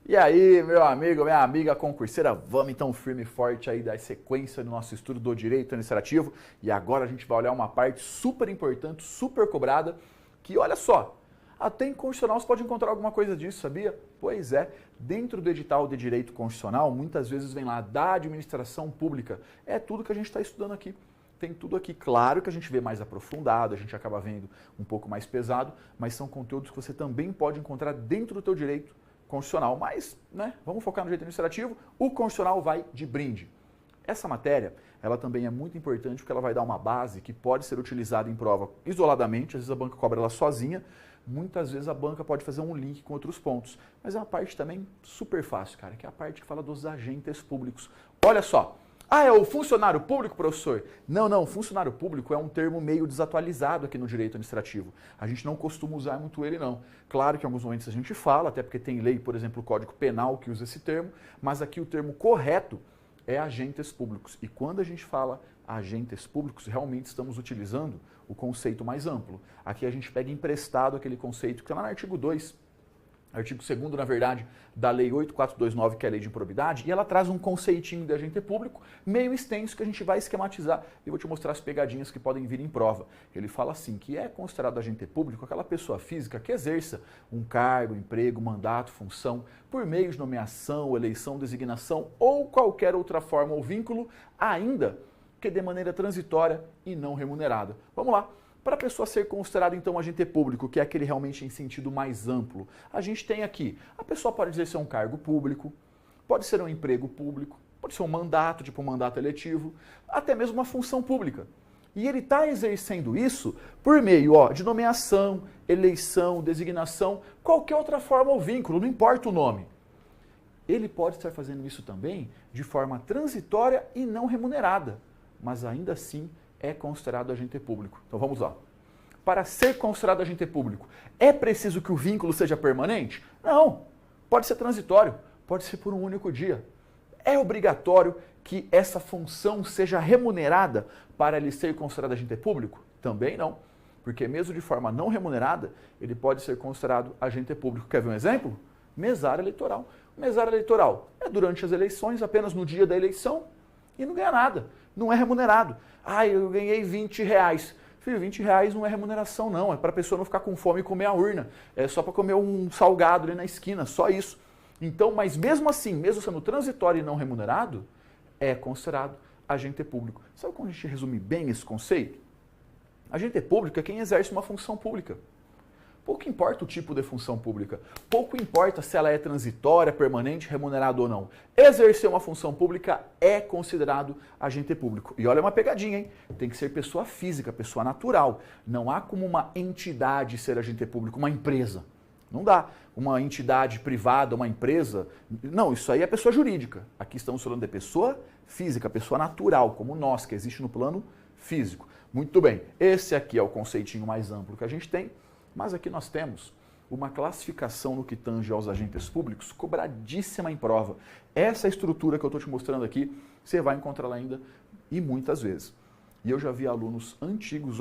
E aí, meu amigo, minha amiga concurseira, vamos então firme e forte aí dar sequência no nosso estudo do direito administrativo. E agora a gente vai olhar uma parte super importante, super cobrada, que olha só, até em constitucional você pode encontrar alguma coisa disso, sabia? Pois é, dentro do edital de direito constitucional, muitas vezes vem lá da administração pública. É tudo que a gente está estudando aqui. Tem tudo aqui, claro que a gente vê mais aprofundado, a gente acaba vendo um pouco mais pesado, mas são conteúdos que você também pode encontrar dentro do teu direito constitucional. Mas, né, vamos focar no direito administrativo, o constitucional vai de brinde. Essa matéria, ela também é muito importante porque ela vai dar uma base que pode ser utilizada em prova isoladamente, às vezes a banca cobra ela sozinha, muitas vezes a banca pode fazer um link com outros pontos. Mas é uma parte também super fácil, cara, que é a parte que fala dos agentes públicos. Olha só, é o funcionário público, professor? Não, funcionário público é um termo meio desatualizado aqui no direito administrativo. A gente não costuma usar muito ele, não. Claro que em alguns momentos a gente fala, até porque tem lei, por exemplo, o Código Penal que usa esse termo, mas aqui o termo correto é agentes públicos. E quando a gente fala agentes públicos, realmente estamos utilizando o conceito mais amplo. Aqui a gente pega emprestado aquele conceito que está lá no artigo 2, artigo 2º, na verdade, da Lei 8429, que é a Lei de Improbidade, e ela traz um conceitinho de agente público meio extenso que a gente vai esquematizar e vou te mostrar as pegadinhas que podem vir em prova. Ele fala assim, que é considerado agente público aquela pessoa física que exerça um cargo, emprego, mandato, função, por meio de nomeação, eleição, designação ou qualquer outra forma ou vínculo, ainda que de maneira transitória e não remunerada. Vamos lá. Para a pessoa ser considerada, então, agente público, que é aquele realmente em sentido mais amplo, a gente tem aqui, a pessoa pode exercer um cargo público, pode ser um emprego público, pode ser um mandato, tipo um mandato eletivo, até mesmo uma função pública. E ele está exercendo isso por meio de nomeação, eleição, designação, qualquer outra forma ou vínculo, não importa o nome. Ele pode estar fazendo isso também de forma transitória e não remunerada, mas ainda assim é considerado agente público. Então vamos lá. Para ser considerado agente público, é preciso que o vínculo seja permanente? Não. Pode ser transitório, pode ser por um único dia. É obrigatório que essa função seja remunerada para ele ser considerado agente público? Também não. Porque mesmo de forma não remunerada, ele pode ser considerado agente público. Quer ver um exemplo? Mesário eleitoral. Mesário eleitoral é durante as eleições, apenas no dia da eleição, e não ganha nada. Não é remunerado. Eu ganhei R$20. Filho, R$20 não é remuneração não, é para a pessoa não ficar com fome e comer a urna. É só para comer um salgado ali na esquina, só isso. Então, mas mesmo assim, mesmo sendo transitório e não remunerado, é considerado agente público. Sabe como a gente resume bem esse conceito? Agente público é quem exerce uma função pública. Pouco importa o tipo de função pública, pouco importa se ela é transitória, permanente, remunerada ou não. Exercer uma função pública é considerado agente público. E olha uma pegadinha, hein? Tem que ser pessoa física, pessoa natural. Não há como uma entidade ser agente público, uma empresa. Não dá. Uma entidade privada, uma empresa. Não, isso aí é pessoa jurídica. Aqui estamos falando de pessoa física, pessoa natural, como nós, que existe no plano físico. Muito bem, esse aqui é o conceitinho mais amplo que a gente tem. Mas aqui nós temos uma classificação no que tange aos agentes públicos cobradíssima em prova. Essa estrutura que eu estou te mostrando aqui, você vai encontrar lá ainda e muitas vezes. E eu já vi alunos antigos,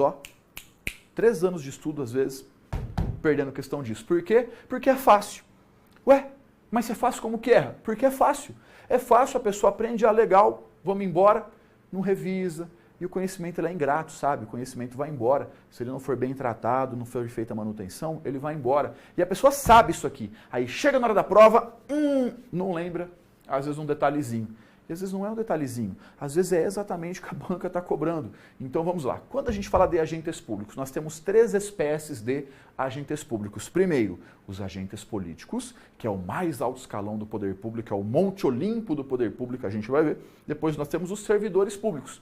3 anos de estudo às vezes, perdendo questão disso. Por quê? Porque é fácil. Ué, mas se é fácil, como que erra? Porque é fácil. É fácil, a pessoa aprende, legal, vamos embora, não revisa. E o conhecimento ele é ingrato, sabe? O conhecimento vai embora. Se ele não for bem tratado, não for feita a manutenção, ele vai embora. E a pessoa sabe isso aqui. Aí chega na hora da prova, não lembra, às vezes um detalhezinho. E às vezes não é um detalhezinho. Às vezes é exatamente o que a banca está cobrando. Então vamos lá. Quando a gente fala de agentes públicos, nós temos 3 espécies de agentes públicos. Primeiro, os agentes políticos, que é o mais alto escalão do poder público, é o Monte Olimpo do poder público, a gente vai ver. Depois nós temos os servidores públicos.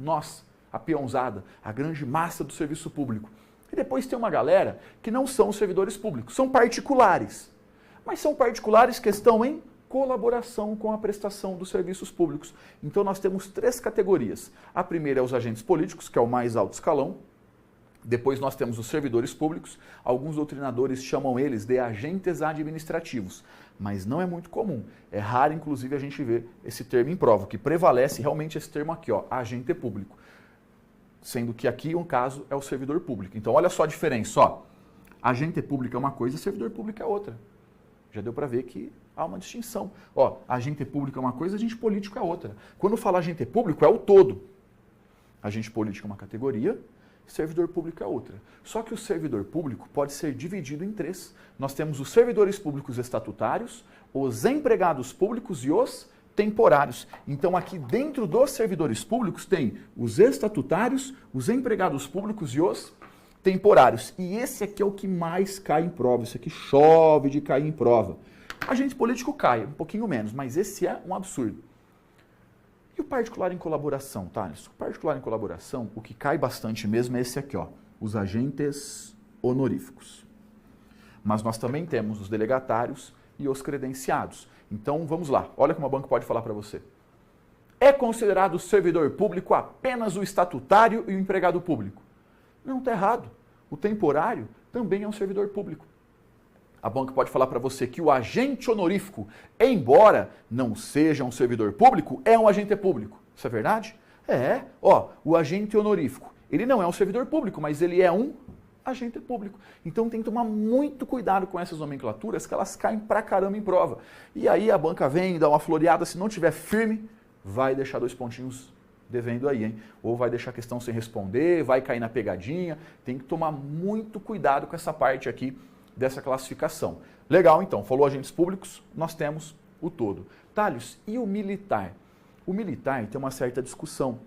Nós, a peãozada, a grande massa do serviço público. E depois tem uma galera que não são servidores públicos, são particulares. Mas são particulares que estão em colaboração com a prestação dos serviços públicos. Então nós temos 3 categorias. A primeira é os agentes políticos, que é o mais alto escalão. Depois nós temos os servidores públicos. Alguns doutrinadores chamam eles de agentes administrativos. Mas não é muito comum. É raro, inclusive, a gente ver esse termo em prova. O que prevalece realmente esse termo aqui, agente público. Sendo que aqui, um caso, é o servidor público. Então, olha só a diferença. Agente público é uma coisa, servidor público é outra. Já deu para ver que há uma distinção. Ó, agente público é uma coisa, agente político é outra. Quando fala agente público, é o todo. Agente político é uma categoria, servidor público é outra. Só que o servidor público pode ser dividido em três. Nós temos os servidores públicos estatutários, os empregados públicos e os temporários. Então, aqui dentro dos servidores públicos tem os estatutários, os empregados públicos e os temporários. E esse aqui é o que mais cai em prova. Isso aqui chove de cair em prova. Agente político cai, um pouquinho menos, mas esse é um absurdo. E o particular em colaboração, Thales? O particular em colaboração, o que cai bastante mesmo é esse aqui, ó, os agentes honoríficos. Mas nós também temos os delegatários e os credenciados. Então, vamos lá. Olha como a banca pode falar para você. É considerado servidor público apenas o estatutário e o empregado público? Não, está errado. O temporário também é um servidor público. A banca pode falar para você que o agente honorífico, embora não seja um servidor público, é um agente público. Isso é verdade? É. Ó, o agente honorífico, ele não é um servidor público, mas ele é um agente público. Então tem que tomar muito cuidado com essas nomenclaturas, que elas caem pra caramba em prova. E aí a banca vem, dá uma floreada, se não tiver firme, vai deixar 2 pontinhos devendo aí, hein? Ou vai deixar a questão sem responder, vai cair na pegadinha. Tem que tomar muito cuidado com essa parte aqui dessa classificação. Legal, então, falou agentes públicos, nós temos o todo. Thales, e o militar? O militar tem uma certa discussão.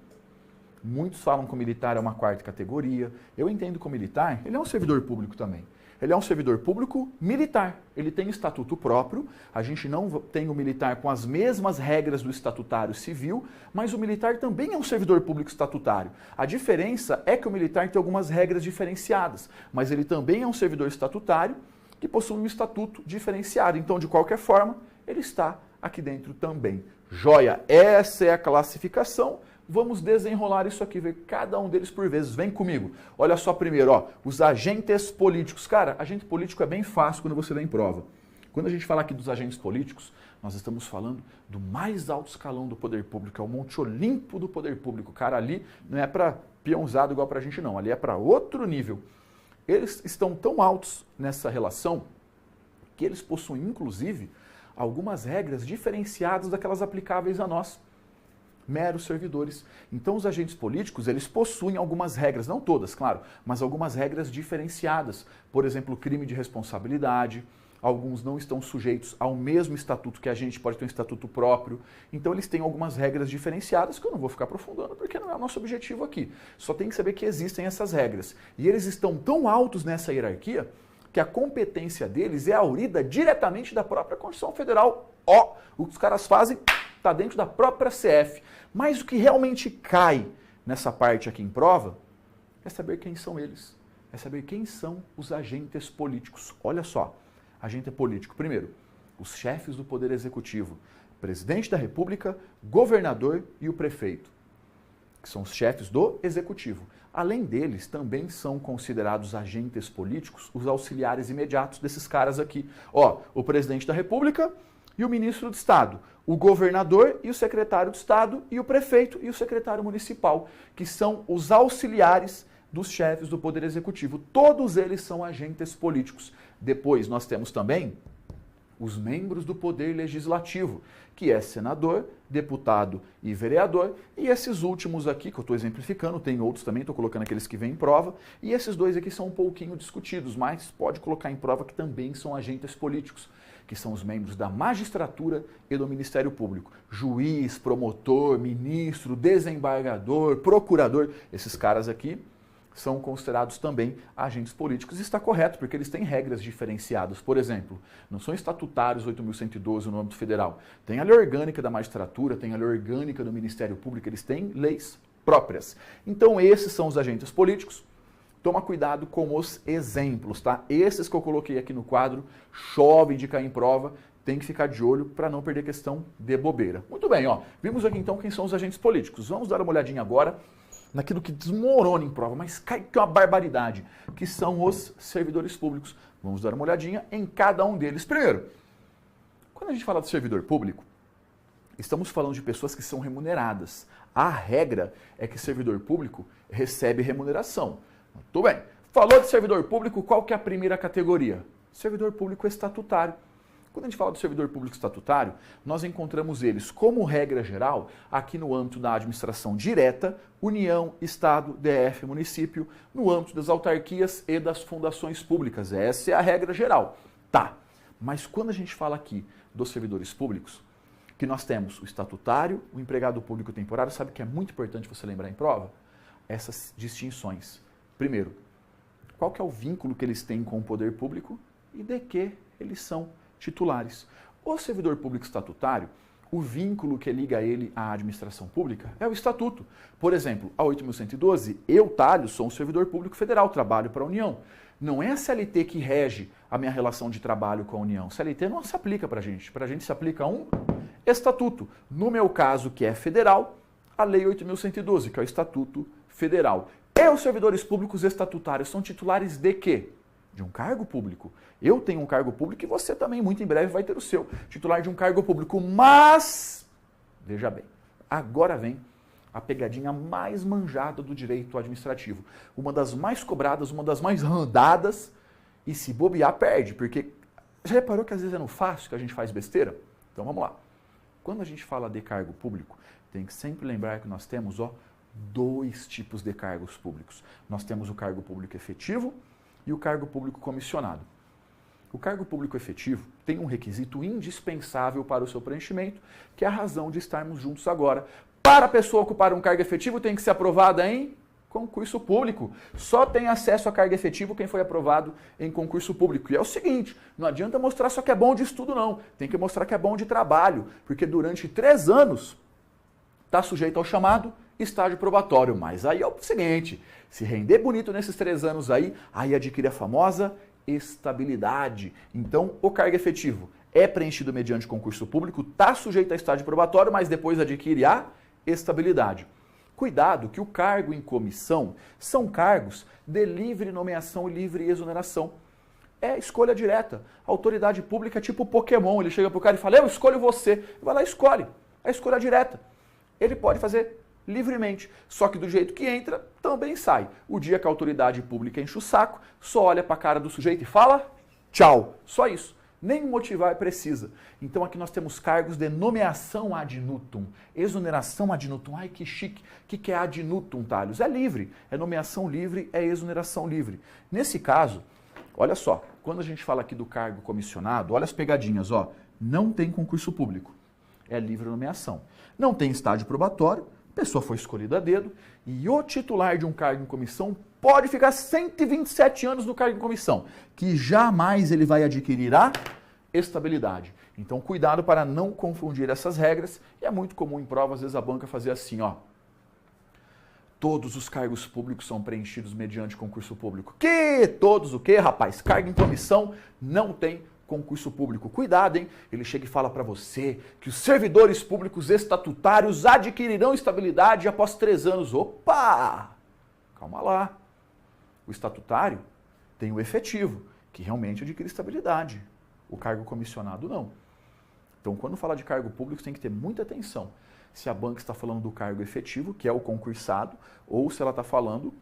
Muitos falam que o militar é uma 4ª categoria. Eu entendo que o militar, ele é um servidor público também. Ele é um servidor público militar. Ele tem estatuto próprio. A gente não tem o militar com as mesmas regras do estatutário civil, mas o militar também é um servidor público estatutário. A diferença é que o militar tem algumas regras diferenciadas, mas ele também é um servidor estatutário que possui um estatuto diferenciado. Então, de qualquer forma, ele está aqui dentro também. Joia, essa é a classificação. Vamos desenrolar isso aqui, ver cada um deles por vezes. Vem comigo. Olha só primeiro, ó, os agentes políticos. Cara, agente político é bem fácil quando você dá em prova. Quando a gente fala aqui dos agentes políticos, nós estamos falando do mais alto escalão do poder público, é o Monte Olimpo do poder público. Cara, ali não é para peãozado igual para a gente não, ali é para outro nível. Eles estão tão altos nessa relação que eles possuem, inclusive, algumas regras diferenciadas daquelas aplicáveis a nós, meros servidores. Então, os agentes políticos, eles possuem algumas regras, não todas, claro, mas algumas regras diferenciadas. Por exemplo, crime de responsabilidade, alguns não estão sujeitos ao mesmo estatuto que a gente, pode ter um estatuto próprio. Então, eles têm algumas regras diferenciadas que eu não vou ficar aprofundando, porque não é o nosso objetivo aqui. Só tem que saber que existem essas regras. E eles estão tão altos nessa hierarquia que a competência deles é aurida diretamente da própria Constituição Federal. Ó, o que os caras fazem está dentro da própria CF. Mas o que realmente cai nessa parte aqui em prova é saber quem são eles. É saber quem são os agentes políticos. Olha só, agente político. Primeiro, os chefes do Poder Executivo. Presidente da República, governador e o prefeito, que são os chefes do Executivo. Além deles, também são considerados agentes políticos os auxiliares imediatos desses caras aqui. Ó, o presidente da República e o ministro do Estado, o governador e o secretário de Estado e o prefeito e o secretário municipal, que são os auxiliares dos chefes do Poder Executivo. Todos eles são agentes políticos. Depois nós temos também os membros do Poder Legislativo, que é senador, deputado e vereador, e esses últimos aqui, que eu estou exemplificando, tem outros também, estou colocando aqueles que vêm em prova, e esses dois aqui são um pouquinho discutidos, mas pode colocar em prova que também são agentes políticos, que são os membros da magistratura e do Ministério Público. Juiz, promotor, ministro, desembargador, procurador, esses caras aqui são considerados também agentes políticos. E está correto, porque eles têm regras diferenciadas. Por exemplo, não são estatutários 8.112 no âmbito federal. Tem a lei orgânica da magistratura, tem a lei orgânica do Ministério Público, eles têm leis próprias. Então esses são os agentes políticos. Toma cuidado com os exemplos, tá? Esses que eu coloquei aqui no quadro, chove de cair em prova, tem que ficar de olho para não perder questão de bobeira. Muito bem, ó. Vimos aqui então quem são os agentes políticos. Vamos dar uma olhadinha agora naquilo que desmorona em prova, mas cai que é uma barbaridade, que são os servidores públicos. Vamos dar uma olhadinha em cada um deles. Primeiro, quando a gente fala de servidor público, estamos falando de pessoas que são remuneradas. A regra é que servidor público recebe remuneração. Muito bem. Falou de servidor público, qual que é a primeira categoria? Servidor público estatutário. Quando a gente fala do servidor público estatutário, nós encontramos eles, como regra geral, aqui no âmbito da administração direta, União, Estado, DF, município, no âmbito das autarquias e das fundações públicas. Essa é a regra geral. Tá, mas quando a gente fala aqui dos servidores públicos, que nós temos o estatutário, o empregado público temporário, sabe que é muito importante você lembrar em prova? Essas distinções. Primeiro, qual que é o vínculo que eles têm com o poder público e de que eles são titulares. O servidor público estatutário, o vínculo que liga ele à administração pública é o estatuto. Por exemplo, a 8.112, eu, Thales, sou um servidor público federal, trabalho para a União. Não é a CLT que rege a minha relação de trabalho com a União. CLT não se aplica para a gente se aplica um estatuto. No meu caso, que é federal, a Lei 8.112, que é o Estatuto Federal. E os servidores públicos estatutários são titulares de quê? De um cargo público. Eu tenho um cargo público e você também, muito em breve, vai ter o seu. Titular de um cargo público. Mas, veja bem, agora vem a pegadinha mais manjada do direito administrativo. Uma das mais cobradas, uma das mais randadas, e se bobear, perde. Porque já reparou que às vezes é no fácil que a gente faz besteira? Então vamos lá. Quando a gente fala de cargo público, tem que sempre lembrar que nós temos dois tipos de cargos públicos. Nós temos o cargo público efetivo e o cargo público comissionado. O cargo público efetivo tem um requisito indispensável para o seu preenchimento, que é a razão de estarmos juntos agora. Para a pessoa ocupar um cargo efetivo, tem que ser aprovada em concurso público. Só tem acesso a cargo efetivo quem foi aprovado em concurso público. E é o seguinte, não adianta mostrar só que é bom de estudo, não. Tem que mostrar que é bom de trabalho, porque durante 3 anos está sujeito ao chamado estágio probatório. Mas aí é o seguinte, se render bonito nesses 3 anos aí adquire a famosa estabilidade. Então, o cargo efetivo é preenchido mediante concurso público, está sujeito a estágio probatório, mas depois adquire a estabilidade. Cuidado que o cargo em comissão são cargos de livre nomeação e livre exoneração. É escolha direta. A autoridade pública é tipo Pokémon, ele chega pro cara e fala, eu escolho você. Ele vai lá e escolhe. É escolha direta. Ele pode fazer livremente, só que do jeito que entra, também sai. O dia que a autoridade pública enche o saco, só olha para a cara do sujeito e fala, tchau. Só isso. Nem motivar precisa. Então aqui nós temos cargos de nomeação ad nutum, exoneração ad nutum. Ai, que chique. O que é ad nutum, Thales? É livre. É nomeação livre, é exoneração livre. Nesse caso, olha só, quando a gente fala aqui do cargo comissionado, olha as pegadinhas, não tem concurso público. É livre nomeação. Não tem estágio probatório, a pessoa foi escolhida a dedo, e o titular de um cargo em comissão pode ficar 127 anos no cargo em comissão, que jamais ele vai adquirir a estabilidade. Então, cuidado para não confundir essas regras, e é muito comum em prova, às vezes, a banca fazer assim, todos os cargos públicos são preenchidos mediante concurso público. Que? Todos o quê, rapaz? Cargo em comissão não tem concurso público. Cuidado, hein? Ele chega e fala para você que os servidores públicos estatutários adquirirão estabilidade após 3 anos. Opa! Calma lá. O estatutário tem o efetivo, que realmente adquire estabilidade. O cargo comissionado não. Então, quando fala de cargo público, tem que ter muita atenção. Se a banca está falando do cargo efetivo, que é o concursado, ou se ela está falando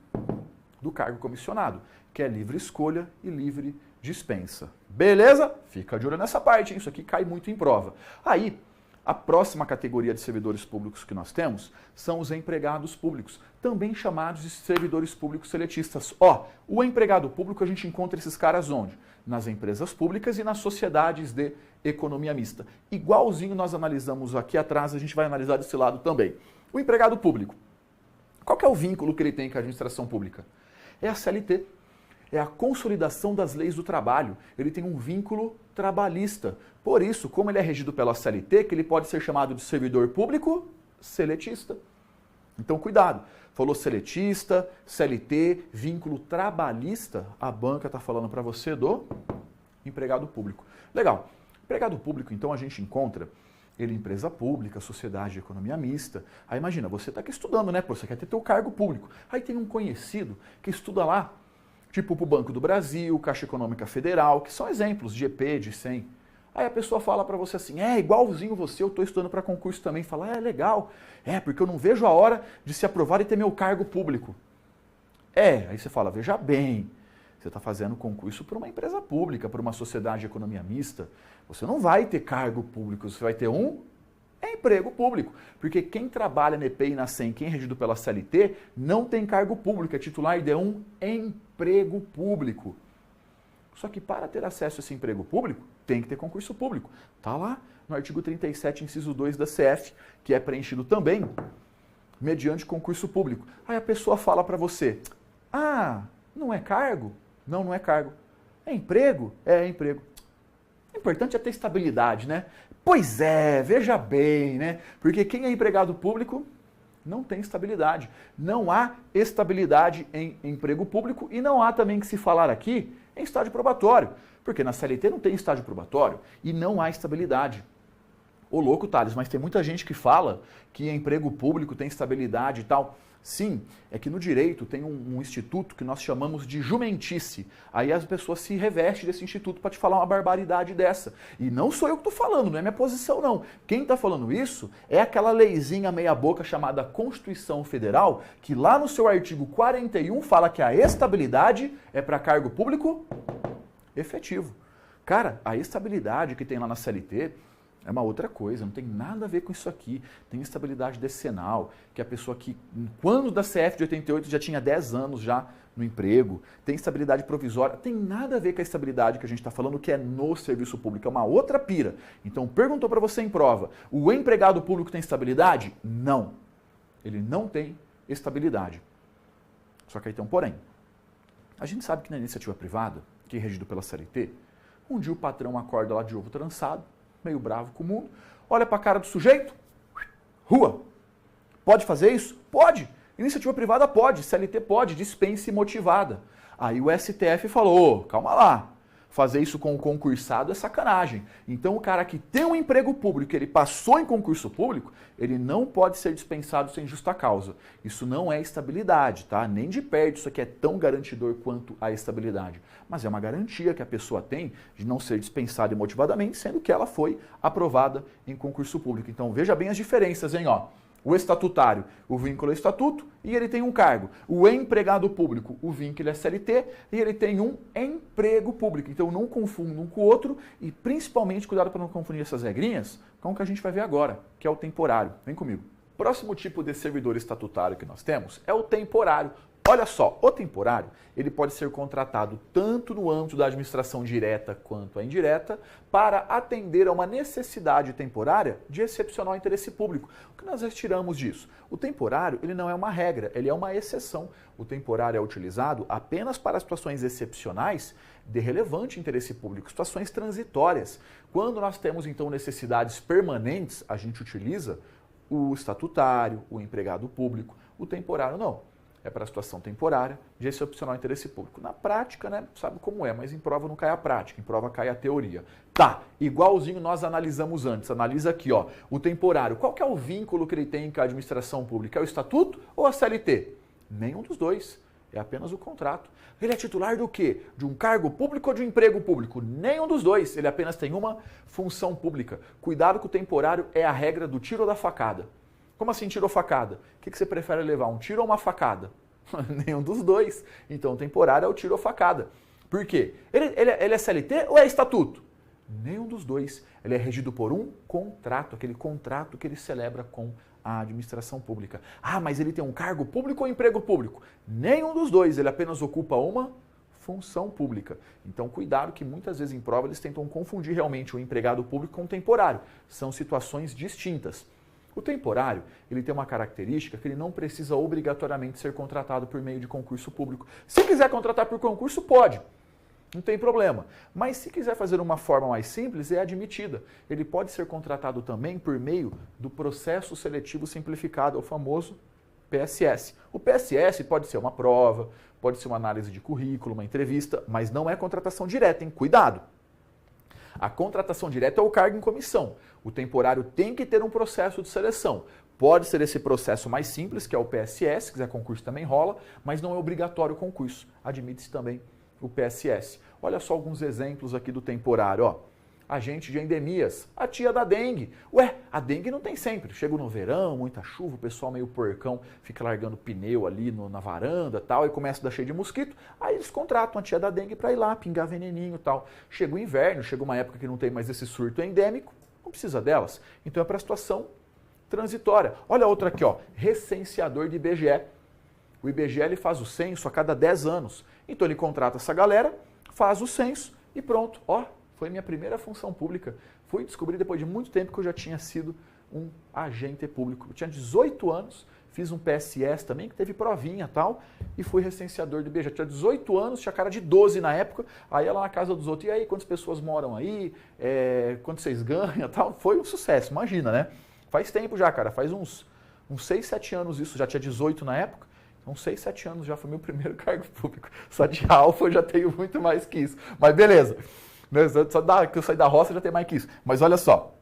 do cargo comissionado, que é livre escolha e livre dispensa. Beleza? Fica de olho nessa parte, hein? Isso aqui cai muito em prova. Aí, a próxima categoria de servidores públicos que nós temos são os empregados públicos, também chamados de servidores públicos seletistas. O empregado público a gente encontra esses caras onde? Nas empresas públicas e nas sociedades de economia mista. Igualzinho nós analisamos aqui atrás, a gente vai analisar desse lado também. O empregado público, qual que é o vínculo que ele tem com a administração pública? É a CLT. É a consolidação das leis do trabalho. Ele tem um vínculo trabalhista. Por isso, como ele é regido pela CLT, que ele pode ser chamado de servidor público seletista. Então, cuidado. Falou seletista, CLT, vínculo trabalhista, a banca está falando para você do empregado público. Legal. Empregado público, então, a gente encontra ele em empresa pública, sociedade de economia mista. Aí imagina, você está aqui estudando, né? Você quer ter teu cargo público. Aí tem um conhecido que estuda lá, tipo para o Banco do Brasil, Caixa Econômica Federal, que são exemplos de EP, de 100. Aí a pessoa fala para você assim, igualzinho você, eu estou estudando para concurso também. Fala, legal, porque eu não vejo a hora de se aprovar e ter meu cargo público. Aí você fala, veja bem, Você está fazendo concurso para uma empresa pública, para uma sociedade de economia mista. Você não vai ter cargo público, você vai ter um emprego público. Porque quem trabalha na EPI e na SEM, quem é regido pela CLT, não tem cargo público, é titular de um emprego público. Só que para ter acesso a esse emprego público, tem que ter concurso público. Está lá no artigo 37, inciso 2 da CF, que é preenchido também mediante concurso público. Aí a pessoa fala para você, não é cargo? Não, não é cargo. É emprego? É emprego. O importante é ter estabilidade, né? Pois é, veja bem, né? Porque quem é empregado público não tem estabilidade. Não há estabilidade em emprego público e não há também que se falar aqui em estágio probatório. Porque na CLT não tem estágio probatório e não há estabilidade. Ô louco, Thales, mas tem muita gente que fala que emprego público tem estabilidade e tal. Sim, é que no direito tem um instituto que nós chamamos de jumentice. Aí as pessoas se revestem desse instituto para te falar uma barbaridade dessa. E não sou eu que estou falando, não é minha posição não. Quem está falando isso é aquela leizinha meia boca chamada Constituição Federal, que lá no seu artigo 41 fala que a estabilidade é para cargo público efetivo. Cara, a estabilidade que tem lá na CLT é uma outra coisa, não tem nada a ver com isso aqui. Tem estabilidade decenal, que a pessoa que, quando da CF de 88, já tinha 10 anos já no emprego. Tem estabilidade provisória, tem nada a ver com a estabilidade que a gente está falando, que é no serviço público, é uma outra pira. Então, perguntou para você em prova, o empregado público tem estabilidade? Não. Ele não tem estabilidade. Só que aí tem um porém. A gente sabe que na iniciativa privada, que é regido pela CLT, um dia o patrão acorda lá de ovo trançado, meio bravo com o mundo, olha para a cara do sujeito, rua. Pode fazer isso? Pode. Iniciativa privada pode, CLT pode, dispense motivada. Aí o STF falou, calma lá, fazer isso com o concursado é sacanagem. Então o cara que tem um emprego público, ele passou em concurso público, ele não pode ser dispensado sem justa causa. Isso não é estabilidade, tá? Nem de perto isso aqui é tão garantidor quanto a estabilidade. Mas é uma garantia que a pessoa tem de não ser dispensada imotivadamente, sendo que ela foi aprovada em concurso público. Então veja bem as diferenças, hein, ó. O estatutário, o vínculo é estatuto e ele tem um cargo. O empregado público, o vínculo é CLT e ele tem um emprego público. Então não confunda um com o outro e principalmente cuidado para não confundir essas regrinhas com o que a gente vai ver agora, que é o temporário. Vem comigo. Próximo tipo de servidor estatutário que nós temos é o temporário. Olha só, o temporário, ele pode ser contratado tanto no âmbito da administração direta quanto a indireta para atender a uma necessidade temporária de excepcional interesse público. O que nós retiramos disso? O temporário, ele não é uma regra, ele é uma exceção. O temporário é utilizado apenas para situações excepcionais de relevante interesse público, situações transitórias. Quando nós temos, então, necessidades permanentes, a gente utiliza o estatutário, o empregado público, o temporário não. É para a situação temporária de excepcional interesse público. Na prática, né, sabe como é, mas em prova não cai a prática, em prova cai a teoria. Tá, igualzinho nós analisamos antes, analisa aqui, ó, o temporário. Qual que é o vínculo que ele tem com a administração pública? É o estatuto ou a CLT? Nenhum dos dois, é apenas o contrato. Ele é titular do quê? De um cargo público ou de um emprego público? Nenhum dos dois, ele apenas tem uma função pública. Cuidado que o temporário é a regra do tiro ou da facada. Como assim tiro ou facada? O que você prefere levar, um tiro ou uma facada? Nenhum dos dois. Então, temporário é o tiro ou facada. Por quê? Ele é CLT ou é estatuto? Nenhum dos dois. Ele é regido por um contrato, aquele contrato que ele celebra com a administração pública. Ah, mas ele tem um cargo público ou emprego público? Nenhum dos dois. Ele apenas ocupa uma função pública. Então, cuidado que muitas vezes em prova eles tentam confundir realmente o empregado público com o temporário. São situações distintas. O temporário, ele tem uma característica que ele não precisa obrigatoriamente ser contratado por meio de concurso público. Se quiser contratar por concurso, pode. Não tem problema. Mas se quiser fazer uma forma mais simples, é admitida. Ele pode ser contratado também por meio do processo seletivo simplificado, o famoso PSS. O PSS pode ser uma prova, pode ser uma análise de currículo, uma entrevista, mas não é contratação direta, hein? Cuidado! A contratação direta é o cargo em comissão. O temporário tem que ter um processo de seleção. Pode ser esse processo mais simples, que é o PSS, se quiser concurso também rola, mas não é obrigatório o concurso. Admite-se também o PSS. Olha só alguns exemplos aqui do temporário. Ó. agente de endemias, a tia da dengue. Ué, a dengue não tem sempre. Chega no verão, muita chuva, o pessoal meio porcão fica largando pneu ali na varanda e tal, e começa a dar cheio de mosquito. Aí eles contratam a tia da dengue para ir lá pingar veneninho e tal. Chega o inverno, chega uma época que não tem mais esse surto endêmico, não precisa delas. Então é para a situação transitória. Olha outra aqui, ó, recenseador de IBGE. O IBGE ele faz o censo a cada 10 anos. Então ele contrata essa galera, faz o censo e pronto. Ó, foi minha primeira função pública. Fui descobrir depois de muito tempo que eu já tinha sido um agente público. Eu tinha 18 anos, fiz um PSS também, que teve provinha e tal, e fui recenseador do IBGE. Eu tinha 18 anos, tinha cara de 12 na época, aí ia lá na casa dos outros, e aí, quantas pessoas moram aí, quanto vocês ganham e tal. Foi um sucesso, imagina, né? Faz tempo já, cara, faz uns 6, 7 anos isso, já tinha 18 na época. Então, 6, 7 anos já foi meu primeiro cargo público. Só de alfa eu já tenho muito mais que isso. Mas beleza. Só que eu saí da roça já tem mais que isso. Mas olha só.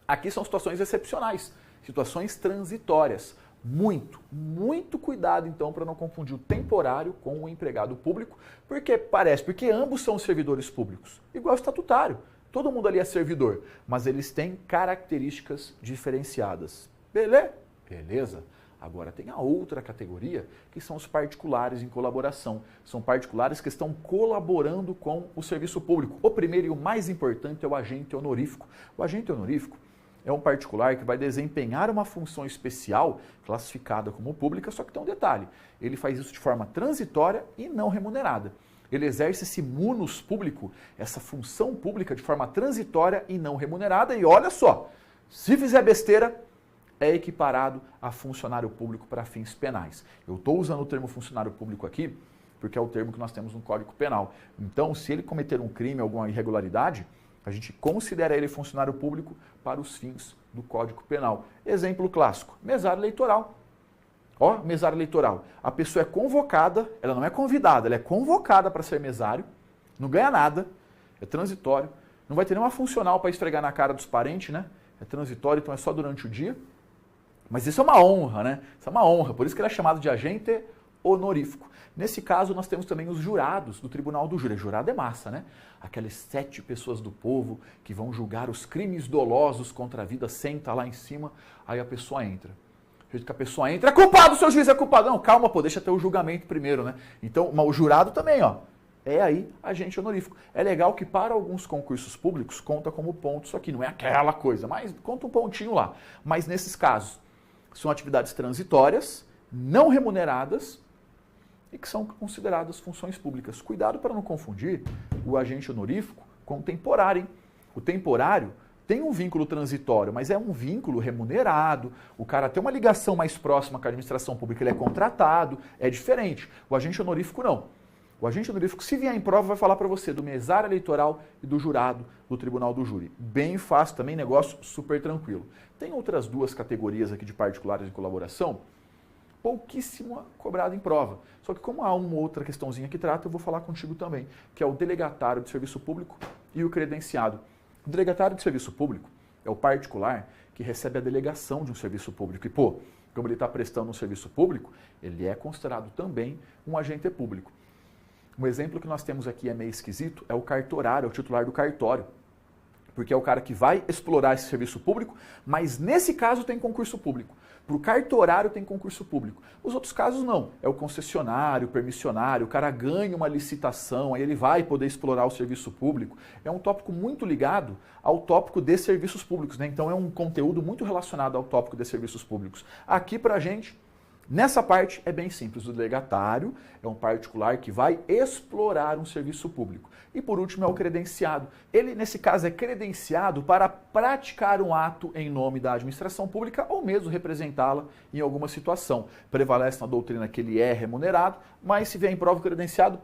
Aqui são situações excepcionais. Situações transitórias. Muito cuidado, então, para não confundir o temporário com o empregado público. Porque ambos são servidores públicos. Igual estatutário. Todo mundo ali é servidor. Mas eles têm características diferenciadas. Beleza? Agora tem a outra categoria, que são os particulares em colaboração. São particulares que estão colaborando com o serviço público. O primeiro e o mais importante é o agente honorífico. O agente honorífico é um particular que vai desempenhar uma função especial classificada como pública, só que tem um detalhe. Ele faz isso de forma transitória e não remunerada. Ele exerce esse munus público, essa função pública de forma transitória e não remunerada. E olha só, se fizer besteira, é equiparado a funcionário público para fins penais. Eu estou usando o termo funcionário público aqui porque é o termo que nós temos no Código Penal. Então, se ele cometer um crime, alguma irregularidade, a gente considera ele funcionário público para os fins do Código Penal. Exemplo clássico, mesário eleitoral. Ó, mesário eleitoral. A pessoa é convocada, ela não é convidada, ela é convocada para ser mesário, não ganha nada, é transitório, não vai ter nenhuma funcional para esfregar na cara dos parentes, né? É transitório, então é só durante o dia. Mas isso é uma honra, né? Isso é uma honra, por isso que ele é chamado de agente honorífico. Nesse caso, nós temos também os jurados do Tribunal do Júri. Jurado é massa, né? Aquelas 7 pessoas do povo que vão julgar os crimes dolosos contra a vida, senta lá em cima, aí a pessoa entra. Do jeito que a pessoa entra, é culpado, seu juiz é culpado. Não, calma, pô, deixa ter o julgamento primeiro, né? Então, mas o jurado também, ó, é aí agente honorífico. É legal que para alguns concursos públicos conta como ponto, isso aqui não é aquela coisa, mas conta um pontinho lá. Mas nesses casos, são atividades transitórias, não remuneradas e que são consideradas funções públicas. Cuidado para não confundir o agente honorífico com o temporário, hein? O temporário tem um vínculo transitório, mas é um vínculo remunerado, o cara tem uma ligação mais próxima com a administração pública, ele é contratado, é diferente. O agente honorífico não. O agente honorífico, se vier em prova, vai falar para você do mesário eleitoral e do jurado do Tribunal do Júri. Bem fácil também, negócio super tranquilo. Tem outras 2 categorias aqui de particulares de colaboração, pouquíssima cobrada em prova. Só que como há uma outra questãozinha que trata, eu vou falar contigo também, que é o delegatário de serviço público e o credenciado. O delegatário de serviço público é o particular que recebe a delegação de um serviço público. E, pô, como ele está prestando um serviço público, ele é considerado também um agente público. Um exemplo que nós temos aqui é meio esquisito, é o cartorário, é o titular do cartório. Porque é o cara que vai explorar esse serviço público, mas nesse caso tem concurso público. Para o cartorário tem concurso público. Os outros casos não. É o concessionário, o permissionário, o cara ganha uma licitação, aí ele vai poder explorar o serviço público. É um tópico muito ligado ao tópico de serviços públicos, né? Então é um conteúdo muito relacionado ao tópico de serviços públicos. Aqui pra gente, nessa parte é bem simples, o delegatário é um particular que vai explorar um serviço público. E por último é o credenciado. Ele, nesse caso, é credenciado para praticar um ato em nome da administração pública ou mesmo representá-la em alguma situação. Prevalece na doutrina que ele é remunerado, mas se vier em prova o credenciado,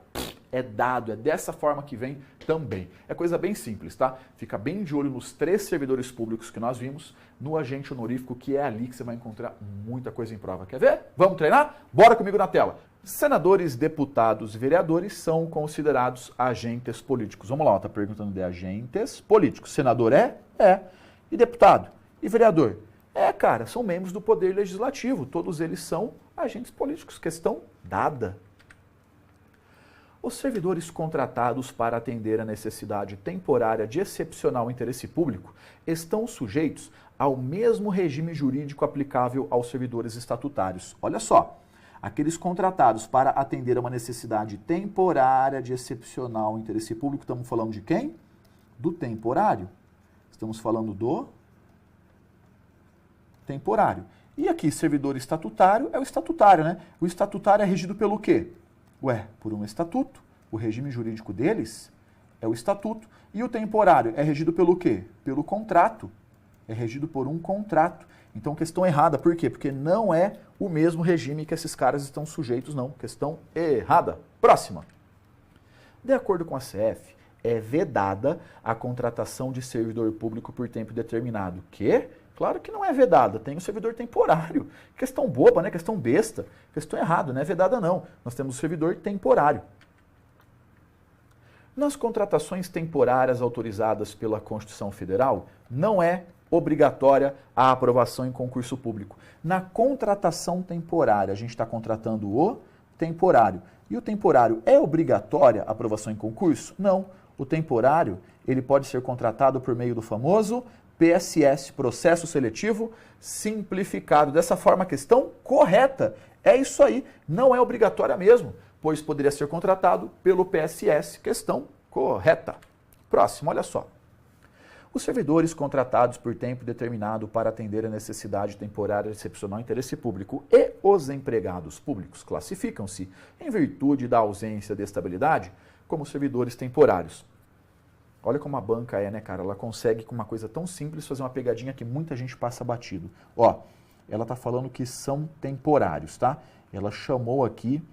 é dado, é dessa forma que vem também. É coisa bem simples, tá? Fica bem de olho nos 3 servidores públicos que nós vimos, no agente honorífico, que é ali que você vai encontrar muita coisa em prova. Quer ver? Vamos treinar? Bora comigo na tela. Senadores, deputados e vereadores são considerados agentes políticos. Vamos lá, ó, tá perguntando de agentes políticos. Senador é? É. E deputado? E vereador? É, cara, são membros do Poder Legislativo. Todos eles são agentes políticos. Questão dada. Os servidores contratados para atender a necessidade temporária de excepcional interesse público estão sujeitos ao mesmo regime jurídico aplicável aos servidores estatutários. Olha só, aqueles contratados para atender a uma necessidade temporária de excepcional interesse público, estamos falando de quem? Do temporário. Estamos falando do temporário. E aqui, servidor estatutário é o estatutário, né? O estatutário é regido pelo quê? Ué, por um estatuto. O regime jurídico deles é o estatuto. E o temporário é regido pelo quê? Pelo contrato. É regido por um contrato. Então, questão errada. Por quê? Porque não é o mesmo regime que esses caras estão sujeitos, não. Questão errada. Próxima. De acordo com a CF, é vedada a contratação de servidor público por tempo determinado. Quê? Claro que não é vedada, tem o servidor temporário. Questão boba, né? Questão besta. Questão errada, não é vedada não. Nós temos o servidor temporário. Nas contratações temporárias autorizadas pela Constituição Federal, não é obrigatória a aprovação em concurso público. Na contratação temporária, a gente está contratando o temporário. E o temporário é obrigatória a aprovação em concurso? Não. O temporário, ele pode ser contratado por meio do famoso PSS, Processo Seletivo Simplificado. Dessa forma, a questão correta. É isso aí, não é obrigatória mesmo, pois poderia ser contratado pelo PSS. Questão correta. Próximo, olha só. Os servidores contratados por tempo determinado para atender a necessidade temporária de excepcional interesse público e os empregados públicos classificam-se, em virtude da ausência de estabilidade, como servidores temporários. Olha como a banca é, né, cara? Ela consegue, com uma coisa tão simples, fazer uma pegadinha que muita gente passa batido. Ó, ela está falando que são temporários, tá? Ela chamou aqui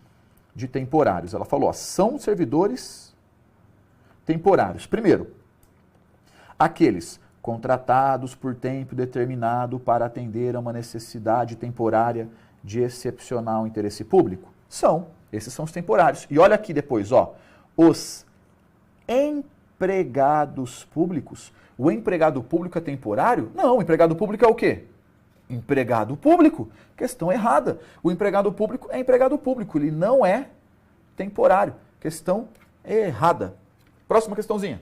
de temporários. Ela falou, ó, são servidores temporários. Primeiro, aqueles contratados por tempo determinado para atender a uma necessidade temporária de excepcional interesse público. Esses são os temporários. E olha aqui depois, ó, os empregados públicos. O empregado público é temporário? Não, o empregado público é o quê? Empregado público. Questão errada. O empregado público é empregado público, ele não é temporário. Questão errada. Próxima questãozinha.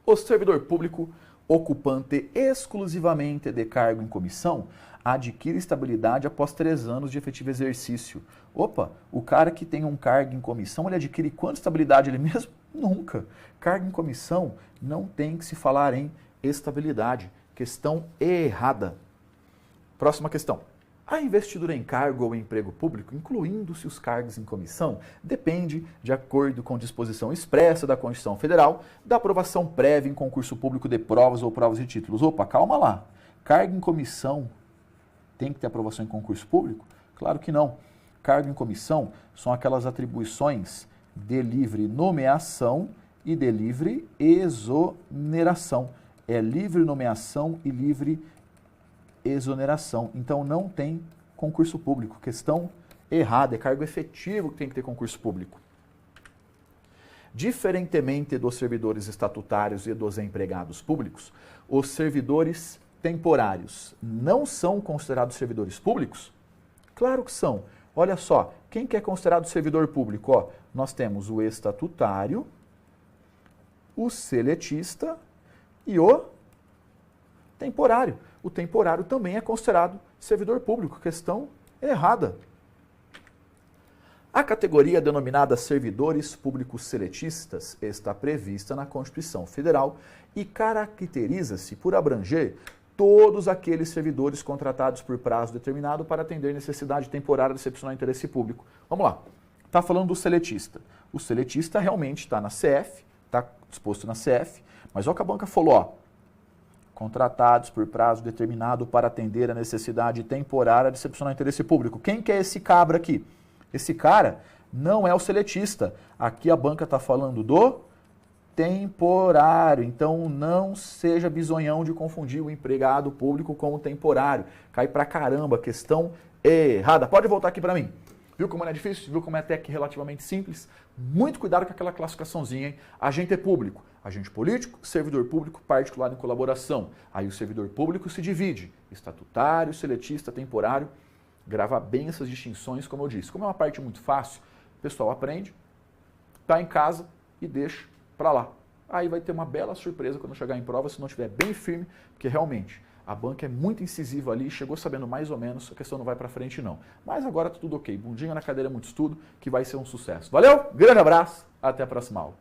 O servidor público ocupante exclusivamente de cargo em comissão adquire estabilidade após 3 anos de efetivo exercício. Opa, o cara que tem um cargo em comissão, ele adquire quanta estabilidade ele mesmo? Nunca. Cargo em comissão não tem que se falar em estabilidade. Questão errada. Próxima questão. A investidura em cargo ou emprego público, incluindo-se os cargos em comissão, depende, de acordo com disposição expressa da Constituição Federal, da aprovação prévia em concurso público de provas ou provas de títulos. Opa, calma lá. Cargo em comissão tem que ter aprovação em concurso público? Claro que não. Cargo em comissão são aquelas atribuições de livre nomeação e de livre exoneração. É livre nomeação e livre exoneração. Então não tem concurso público. Questão errada. É cargo efetivo que tem que ter concurso público. Diferentemente dos servidores estatutários e dos empregados públicos, os servidores temporários não são considerados servidores públicos? Claro que são. Olha só, quem que é considerado servidor público? Ó, nós temos o estatutário, o seletista e o temporário. O temporário também é considerado servidor público. Questão errada. A categoria denominada servidores públicos seletistas está prevista na Constituição Federal e caracteriza-se por abranger todos aqueles servidores contratados por prazo determinado para atender necessidade temporária de excepcional interesse público. Vamos lá. Está falando do seletista. O seletista realmente está na CF, está disposto na CF, mas olha o que a banca falou, ó. Contratados por prazo determinado para atender a necessidade temporária de excepcional interesse público. Quem que é esse cabra aqui? Esse cara não é o seletista. Aqui a banca está falando do temporário. Então não seja bizonhão de confundir o empregado público com o temporário. Cai pra caramba, questão errada. Pode voltar aqui para mim. Viu como não é difícil? Viu como é até que relativamente simples? Muito cuidado com aquela classificaçãozinha, hein? Agente público, agente político, servidor público particular em colaboração. Aí o servidor público se divide. Estatutário, seletista, temporário. Grava bem essas distinções, como eu disse. Como é uma parte muito fácil, o pessoal aprende tá em casa e deixa para lá. Aí vai ter uma bela surpresa quando chegar em prova, se não estiver bem firme, porque realmente a banca é muito incisiva ali, chegou sabendo mais ou menos, a questão não vai para frente não. Mas agora tá tudo ok, bundinha na cadeira, muito estudo, que vai ser um sucesso. Valeu, grande abraço, até a próxima aula.